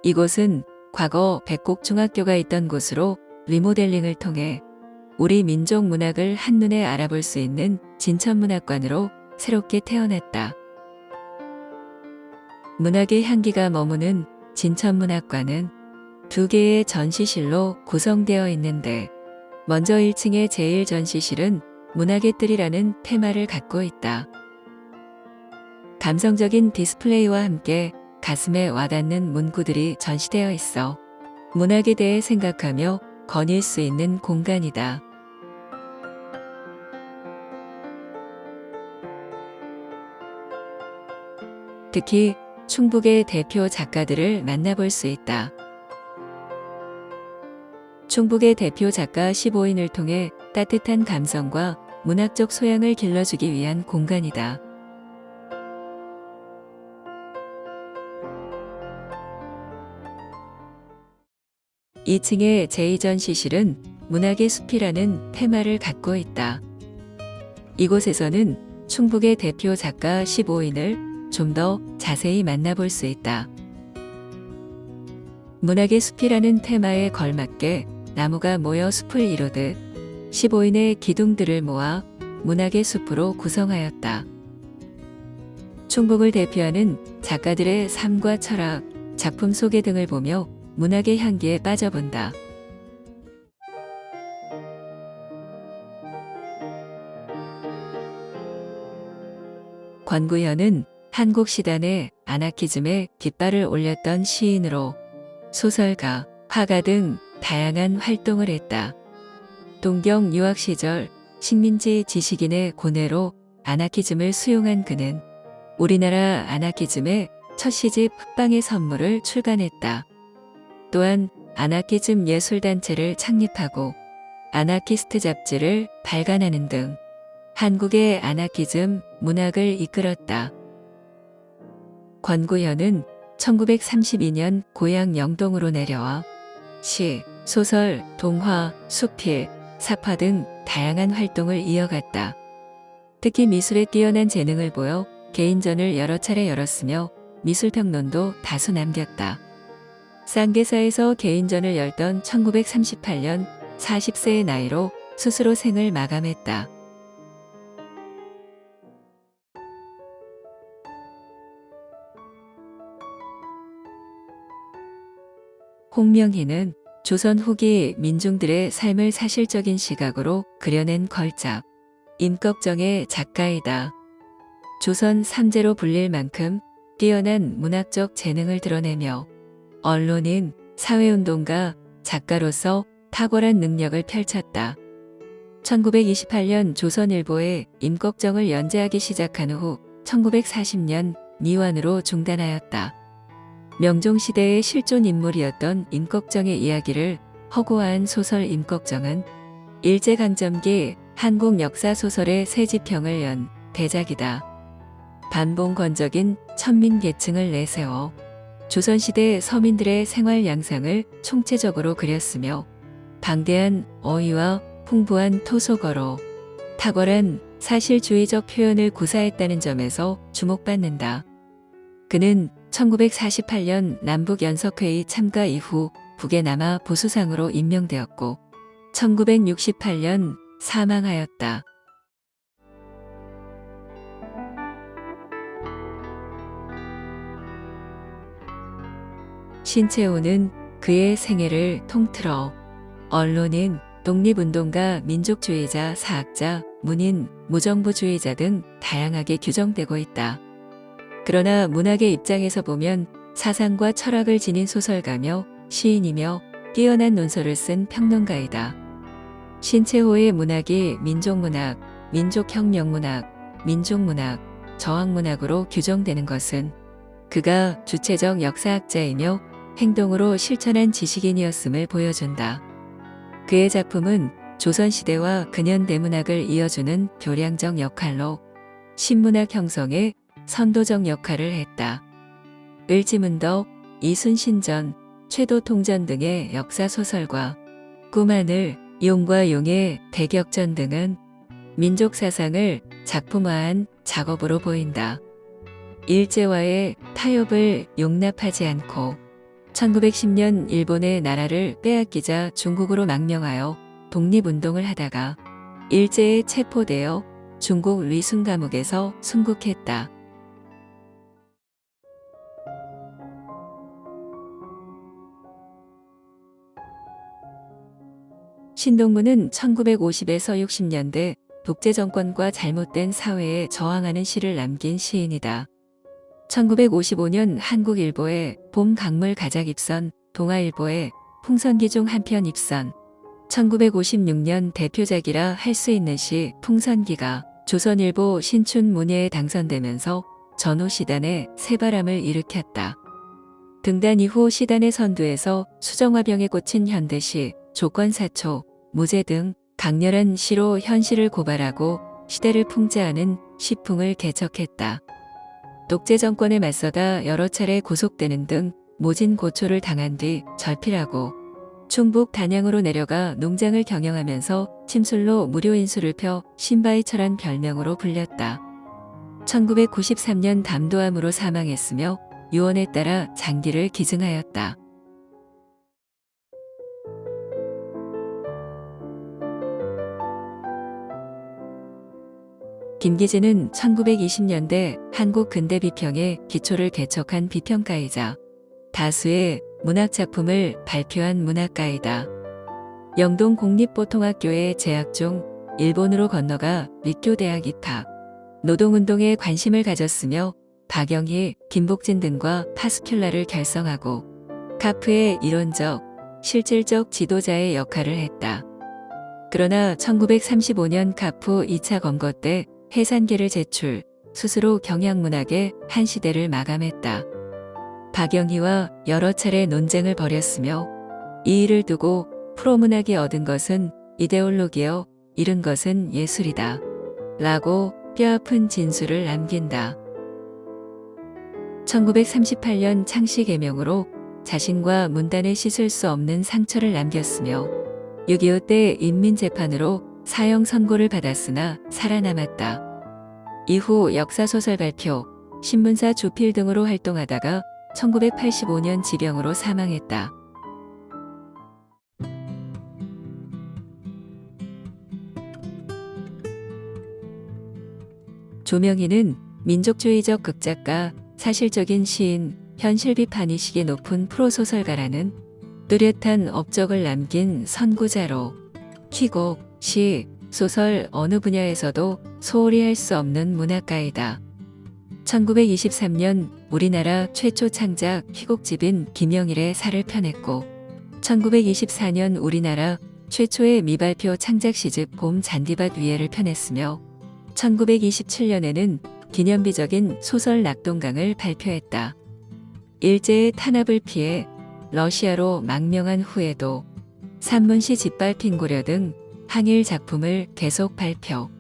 이곳은 과거 백곡중학교가 있던 곳으로 리모델링을 통해 우리 민족 문학을 한눈에 알아볼 수 있는 진천문학관으로 새롭게 태어났다. 문학의 향기가 머무는 진천문학관은 두 개의 전시실로 구성되어 있는데 먼저 1층의 제1전시실은 문학의 뜰이라는 테마를 갖고 있다. 감성적인 디스플레이와 함께 가슴에 와닿는 문구들이 전시되어 있어 문학에 대해 생각하며 거닐 수 있는 공간이다. 특히 충북의 대표 작가들을 만나볼 수 있다. 충북의 대표 작가 15인을 통해 따뜻한 감성과 문학적 소양을 길러주기 위한 공간이다. 2층의 제2전시실은 문학의 숲이라는 테마를 갖고 있다. 이곳에서는 충북의 대표 작가 15인을 좀 더 자세히 만나볼 수 있다. 문학의 숲이라는 테마에 걸맞게 나무가 모여 숲을 이루듯 15인의 기둥들을 모아 문학의 숲으로 구성하였다. 충북을 대표하는 작가들의 삶과 철학, 작품 소개 등을 보며 문학의 향기에 빠져본다. 권구현은 한국 시단에 아나키즘에 깃발을 올렸던 시인으로 소설가, 화가 등 다양한 활동을 했다. 동경 유학 시절 식민지 지식인의 고뇌로 아나키즘을 수용한 그는 우리나라 아나키즘의 첫 시집 흑방의 선물을 출간했다. 또한 아나키즘 예술단체를 창립하고 아나키스트 잡지를 발간하는 등 한국의 아나키즘 문학을 이끌었다. 권구현은 1932년 고향 영동으로 내려와 시, 소설, 동화, 수필, 사파 등 다양한 활동을 이어갔다. 특히 미술에 뛰어난 재능을 보여 개인전을 여러 차례 열었으며 미술평론도 다수 남겼다. 쌍계사에서 개인전을 열던 1938년 40세의 나이로 스스로 생을 마감했다. 홍명희는 조선 후기 민중들의 삶을 사실적인 시각으로 그려낸 걸작, 임꺽정의 작가이다. 조선 3제로 불릴 만큼 뛰어난 문학적 재능을 드러내며 언론인, 사회운동가, 작가로서 탁월한 능력을 펼쳤다. 1928년 조선일보에 임꺽정을 연재하기 시작한 후 1940년 미완으로 중단하였다. 명종시대의 실존 인물이었던 임꺽정의 이야기를 허구화한 소설 임꺽정은 일제강점기 한국 역사소설의 새 지평을 연 대작이다. 반봉건적인 천민계층을 내세워 조선시대 서민들의 생활 양상을 총체적으로 그렸으며 방대한 어휘와 풍부한 토속어로 탁월한 사실주의적 표현을 구사했다는 점에서 주목받는다. 그는 1948년 남북연석회의 참가 이후 북에 남아 보수상으로 임명되었고 1968년 사망하였다. 신채호는 그의 생애를 통틀어 언론인, 독립운동가, 민족주의자, 사학자, 문인, 무정부주의자 등 다양하게 규정되고 있다. 그러나 문학의 입장에서 보면 사상과 철학을 지닌 소설가며 시인이며 뛰어난 논설을 쓴 평론가이다. 신채호의 문학이 민족문학, 민족혁명문학, 민족문학, 저항문학으로 규정되는 것은 그가 주체적 역사학자이며 행동으로 실천한 지식인이었음을 보여준다. 그의 작품은 조선시대와 근현대문학을 이어주는 교량적 역할로 신문학 형성에 선도적 역할을 했다. 을지문덕, 이순신전, 최도통전 등의 역사소설과 꿈하늘, 용과 용의 대격전 등은 민족사상을 작품화한 작업으로 보인다. 일제와의 타협을 용납하지 않고 1910년 일본의 나라를 빼앗기자 중국으로 망명하여 독립운동을 하다가 일제에 체포되어 중국 위순 감옥에서 순국했다. 신동문은 1950에서 60년대 독재 정권과 잘못된 사회에 저항하는 시를 남긴 시인이다. 1955년 한국일보의 봄 강물 가작 입선, 동아일보의 풍선기 중 한 편 입선, 1956년 대표작이라 할 수 있는 시 풍선기가 조선일보 신춘 문예에 당선되면서 전후 시단에 새바람을 일으켰다. 등단 이후 시단의 선두에서 수정화병에 꽂힌 현대시, 조건사초, 무제 등 강렬한 시로 현실을 고발하고 시대를 풍자하는 시풍을 개척했다. 독재 정권에 맞서다 여러 차례 구속되는 등 모진 고초를 당한 뒤 절필하고 충북 단양으로 내려가 농장을 경영하면서 침술로 무료 인수를 펴 신바이처란 별명으로 불렸다. 1993년 담도암으로 사망했으며 유언에 따라 장기를 기증하였다. 김기진은 1920년대 한국 근대 비평의 기초를 개척한 비평가이자 다수의 문학작품을 발표한 문학가이다. 영동 공립보통학교에 재학 중 일본으로 건너가立교대학 입학, 노동운동에 관심을 가졌으며 박영희, 김복진 등과 파스큘라를 결성하고 카프의 이론적, 실질적 지도자의 역할을 했다. 그러나 1935년 카프 2차 검거 때 해산계를 제출, 스스로 경향문학의 한 시대를 마감했다. 박영희와 여러 차례 논쟁을 벌였으며 이 일을 두고 프로문학이 얻은 것은 이데올로기여 잃은 것은 예술이다. 라고 뼈아픈 진술을 남긴다. 1938년 창씨 계명으로 자신과 문단에 씻을 수 없는 상처를 남겼으며 6.25 때 인민재판으로 사형 선고를 받았으나 살아남았다. 이후 역사소설 발표, 신문사 주필 등으로 활동하다가 1985년 지병으로 사망했다. 조명희는 민족주의적 극작가, 사실적인 시인, 현실 비판의식이 높은 프로소설가라는 뚜렷한 업적을 남긴 선구자로 희곡, 시, 소설 어느 분야에서도 소홀히 할 수 없는 문학가이다. 1923년 우리나라 최초 창작 희곡집인 김영일의 살을 펴냈고 1924년 우리나라 최초의 미발표 창작 시집 봄 잔디밭 위에를 펴냈으며 1927년에는 기념비적인 소설 낙동강을 발표했다. 일제의 탄압을 피해 러시아로 망명한 후에도 산문시 짓밟힌 고려 등 항일 작품을 계속 발표,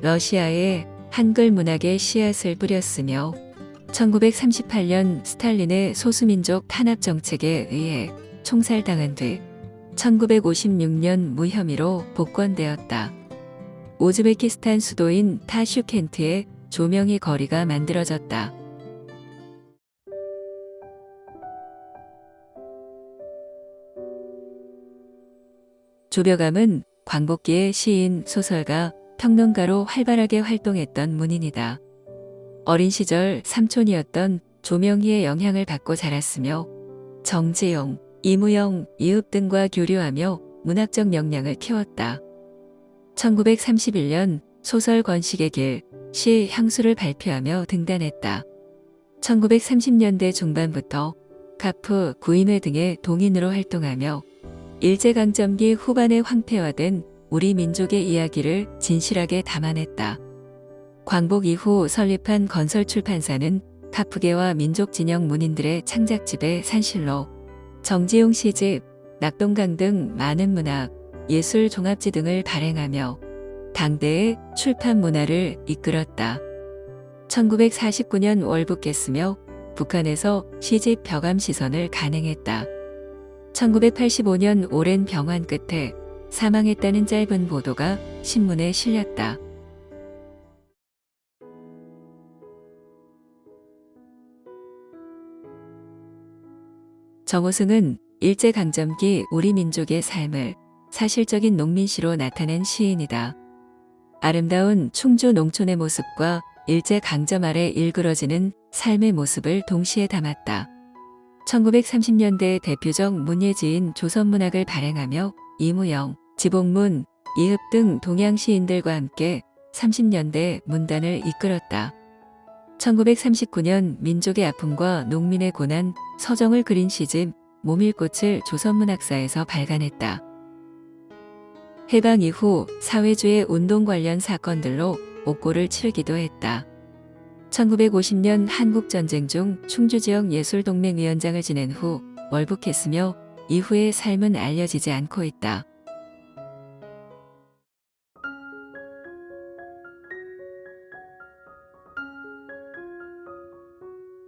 러시아의 한글 문학의 씨앗을 뿌렸으며 1938년 스탈린의 소수민족 탄압 정책에 의해 총살당한 뒤 1956년 무혐의로 복권되었다. 우즈베키스탄 수도인 타슈켄트에 조명희 거리가 만들어졌다. 조벼감은 광복기의 시인, 소설가, 평론가로 활발하게 활동했던 문인이다. 어린 시절 삼촌이었던 조명희의 영향을 받고 자랐으며 정지용, 이무영, 이읍 등과 교류하며 문학적 역량을 키웠다. 1931년 소설 건식의 길, 시 향수를 발표하며 등단했다. 1930년대 중반부터 카프, 구인회 등의 동인으로 활동하며 일제강점기 후반에 황폐화된 우리 민족의 이야기를 진실하게 담아냈다. 광복 이후 설립한 건설출판사는 카프계와 민족진영 문인들의 창작집의 산실로 정지용 시집, 낙동강 등 많은 문학, 예술 종합지 등을 발행하며 당대의 출판 문화를 이끌었다. 1949년 월북했으며 북한에서 시집 벼감 시선을 간행했다. 1985년 오랜 병환 끝에 사망했다는 짧은 보도가 신문에 실렸다. 정호승은 일제강점기 우리 민족의 삶을 사실적인 농민시로 나타낸 시인이다. 아름다운 충주 농촌의 모습과 일제강점 아래 일그러지는 삶의 모습을 동시에 담았다. 1930년대 대표적 문예지인 조선문학을 발행하며 이무영, 지복문, 이흡 등 동양 시인들과 함께 30년대 문단을 이끌었다. 1939년 민족의 아픔과 농민의 고난, 서정을 그린 시집 모밀꽃을 조선문학사에서 발간했다. 해방 이후 사회주의 운동 관련 사건들로 옥고를 치르기도 했다. 1950년 한국전쟁 중 충주지역 예술동맹위원장을 지낸 후 월북했으며 이후의 삶은 알려지지 않고 있다.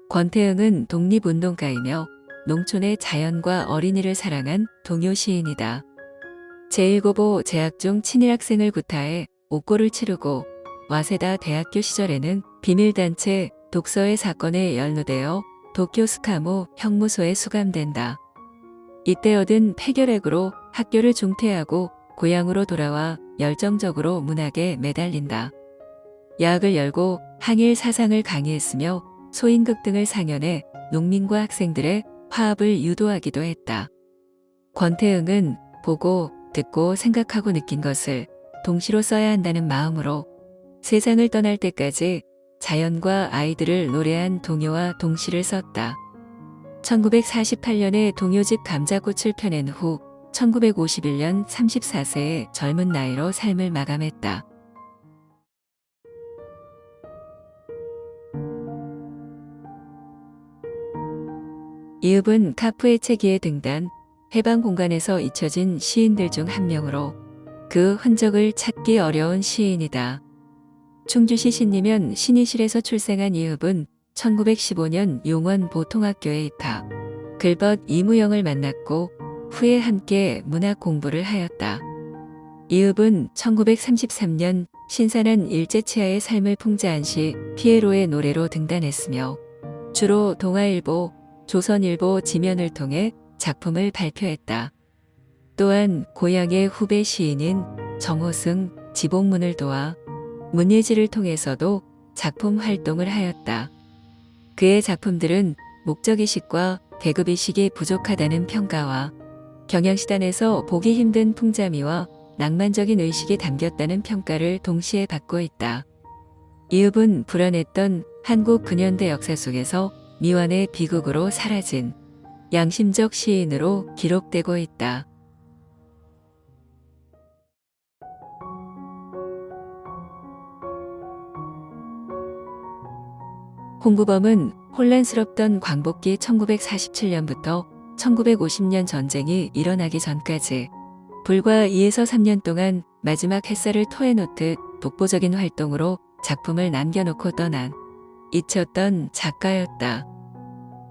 권태응은 독립운동가이며 농촌의 자연과 어린이를 사랑한 동요 시인이다. 제1고보 재학 중 친일 학생을 구타해 옥고를 치르고 와세다 대학교 시절에는 비밀단체 독서회 사건에 연루되어 도쿄 스카모 형무소에 수감된다. 이때 얻은 폐결핵으로 학교를 중퇴하고 고향으로 돌아와 열정적으로 문학에 매달린다. 야학을 열고 항일 사상을 강의했으며 소인극 등을 상연해 농민과 학생들의 화합을 유도하기도 했다. 권태응은 보고 듣고 생각하고 느낀 것을 동시로 써야 한다는 마음으로 세상을 떠날 때까지 자연과 아이들을 노래한 동요와 동시를 썼다. 1948년에 동요집 감자꽃을 펴낸 후 1951년 34세의 젊은 나이로 삶을 마감했다. 이흡은 카프의 책기에 등단, 해방 공간에서 잊혀진 시인들 중 한 명으로 그 흔적을 찾기 어려운 시인이다. 충주시 신리면 신의실에서 출생한 이흡은 1915년 용원 보통학교에 입학, 글벗 이무영을 만났고 후에 함께 문학 공부를 하였다. 이흡은 1933년 신선한 일제치하의 삶을 풍자한 시 피에로의 노래로 등단했으며 주로 동아일보, 조선일보 지면을 통해 작품을 발표했다. 또한 고향의 후배 시인인 정호승, 지복문을 도와 문예지를 통해서도 작품 활동을 하였다. 그의 작품들은 목적의식과 계급의식이 부족하다는 평가와 경향시단에서 보기 힘든 풍자미와 낭만적인 의식이 담겼다는 평가를 동시에 받고 있다. 이흡은 불안했던 한국 근현대 역사 속에서 미완의 비극으로 사라진 양심적 시인으로 기록되고 있다. 홍구범은 혼란스럽던 광복기 1947년부터 1950년 전쟁이 일어나기 전까지 불과 2에서 3년 동안 마지막 햇살을 토해놓듯 독보적인 활동으로 작품을 남겨놓고 떠난 잊혔던 작가였다.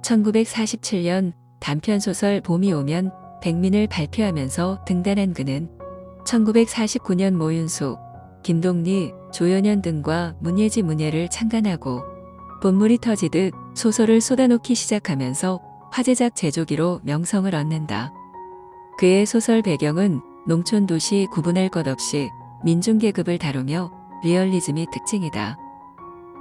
1947년 단편소설 봄이 오면 백민을 발표하면서 등단한 그는 1949년 모윤숙, 김동리, 조연현 등과 문예지 문예를 창간하고 본물이 터지듯 소설을 쏟아놓기 시작하면서 화제작 제조기로 명성을 얻는다. 그의 소설 배경은 농촌 도시 구분할 것 없이 민중계급을 다루며 리얼리즘이 특징이다.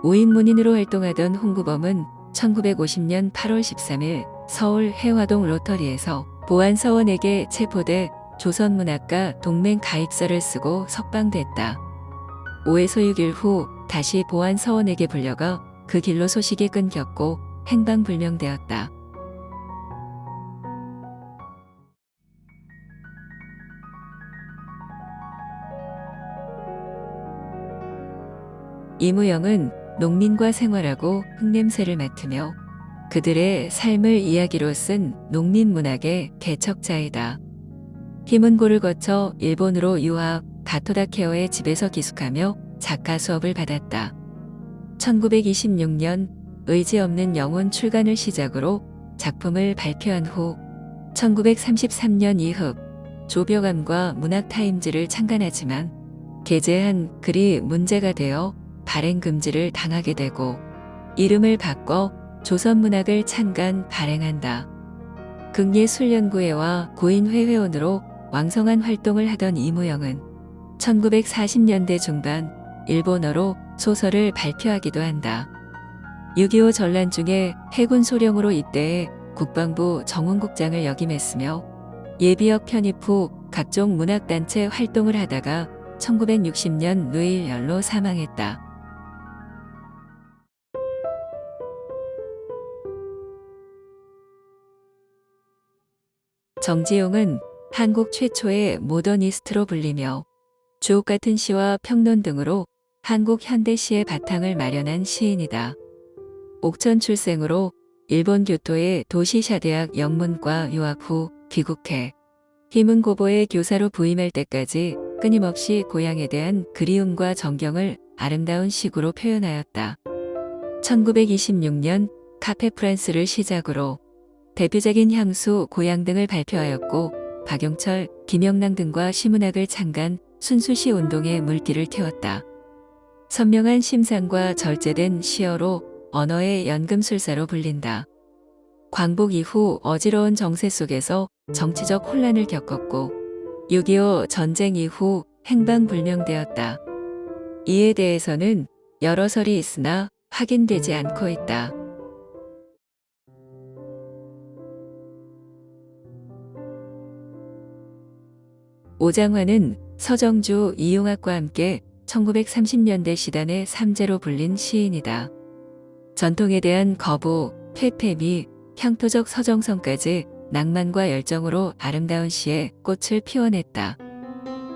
5인 문인으로 활동하던 홍구범은 1950년 8월 13일 서울 해화동 로터리에서 보안서원에게 체포돼 조선문학가 동맹 가입서를 쓰고 석방됐다. 5에서 6일 후 다시 보안서원에게 불려가 그 길로 소식이 끊겼고 행방불명되었다. 이무영은 농민과 생활하고 흙냄새를 맡으며 그들의 삶을 이야기로 쓴 농민문학의 개척자이다. 히문고를 거쳐 일본으로 유학, 가토다 케어의 집에서 기숙하며 작가 수업을 받았다. 1926년 의지 없는 영혼 출간을 시작으로 작품을 발표한 후 1933년 이흡 조벽암과 문학타임즈를 창간하지만 게재한 글이 문제가 되어 발행 금지를 당하게 되고 이름을 바꿔 조선문학을 창간 발행한다. 극예술연구회와 고인회 회원으로 왕성한 활동을 하던 이무영은 1940년대 중반 일본어로 소설을 발표하기도 한다. 6.25 전란 중에 해군 소령으로 입대해 국방부 정훈국장을 역임했으며 예비역 편입 후 각종 문학단체 활동을 하다가 1960년 뇌일열로 사망했다. 정지용은 한국 최초의 모더니스트로 불리며 주옥같은 시와 평론 등으로 한국 현대시의 바탕을 마련한 시인이다. 옥천 출생으로 일본 교토의 도시샤대학 영문과 유학 후 귀국해 히문고보의 교사로 부임할 때까지 끊임없이 고향에 대한 그리움과 정경을 아름다운 시구로 표현하였다. 1926년 카페 프란스를 시작으로 대표작인 향수, 고향 등을 발표하였고 박용철, 김영랑 등과 시문학을 창간 순수시 운동에 물길을 태웠다. 선명한 심상과 절제된 시어로 언어의 연금술사로 불린다. 광복 이후 어지러운 정세 속에서 정치적 혼란을 겪었고 6.25 전쟁 이후 행방불명되었다. 이에 대해서는 여러 설이 있으나 확인되지 않고 있다. 오장환은 서정주, 이용학과 함께 1930년대 시단의 삼재로 불린 시인이다. 전통에 대한 거부, 퇴폐 및 향토적 서정성까지 낭만과 열정으로 아름다운 시에 꽃을 피워냈다.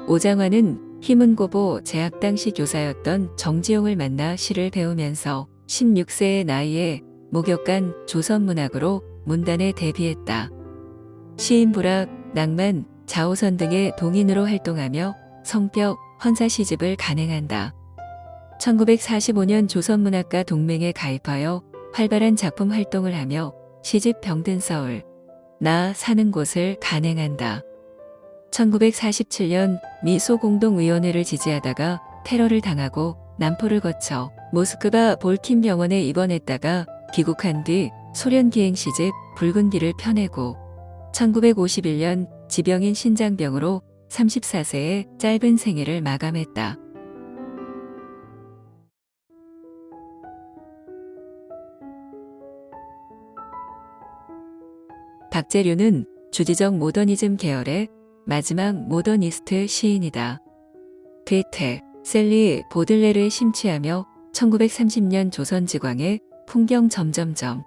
오장환은 히문고보 재학 당시 교사였던 정지용을 만나 시를 배우면서 16세의 나이에 목욕한 조선문학으로 문단에 데뷔했다. 시인 불학, 낭만, 자오선 등의 동인으로 활동하며 성벽, 헌사 시집을 간행한다. 1945년 조선문학가 동맹에 가입하여 활발한 작품 활동을 하며 시집 병든 서울, 나 사는 곳을 간행한다. 1947년 미 소공동위원회를 지지하다가 테러를 당하고 남포를 거쳐 모스크바 볼킴 병원에 입원했다가 귀국한 뒤 소련 기행 시집 붉은 길을 펴내고 1951년 지병인 신장병으로 34세의 짧은 생애를 마감했다. 박재류는 주지적 모더니즘 계열의 마지막 모더니스트 시인이다. 괴테, 셀리, 보들레르에 심취하며 1930년 조선지광의 풍경 점점점,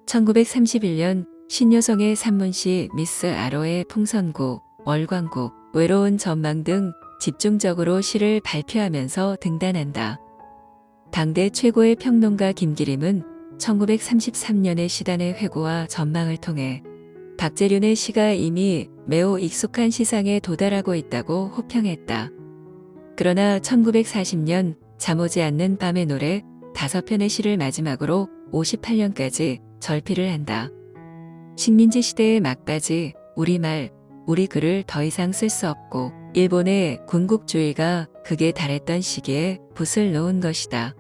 1931년 신여성의 산문시 미스 아로의 풍선구, 월광국, 외로운 전망 등 집중적으로 시를 발표하면서 등단한다. 당대 최고의 평론가 김기림은 1933년의 시단의 회고와 전망을 통해 박재륜의 시가 이미 매우 익숙한 시상에 도달하고 있다고 호평했다. 그러나 1940년 잠 오지 않는 밤의 노래 5편의 시를 마지막으로 58년까지 절필을 한다. 식민지 시대의 막바지 우리말, 우리 글을 더 이상 쓸 수 없고 일본의 군국주의가 극에 달했던 시기에 붓을 놓은 것이다.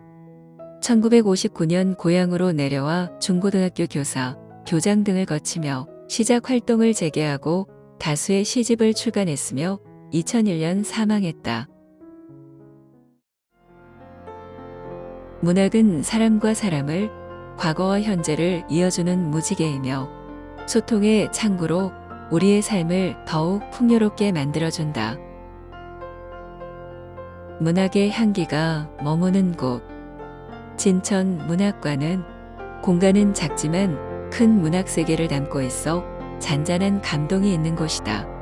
1959년 고향으로 내려와 중고등학교 교사, 교장 등을 거치며 시작 활동을 재개하고 다수의 시집을 출간했으며 2001년 사망했다. 문학은 사람과 사람을, 과거와 현재를 이어주는 무지개이며 소통의 창구로 우리의 삶을 더욱 풍요롭게 만들어준다. 문학의 향기가 머무는 곳. 진천 문학관은 공간은 작지만 큰 문학 세계를 담고 있어 잔잔한 감동이 있는 곳이다.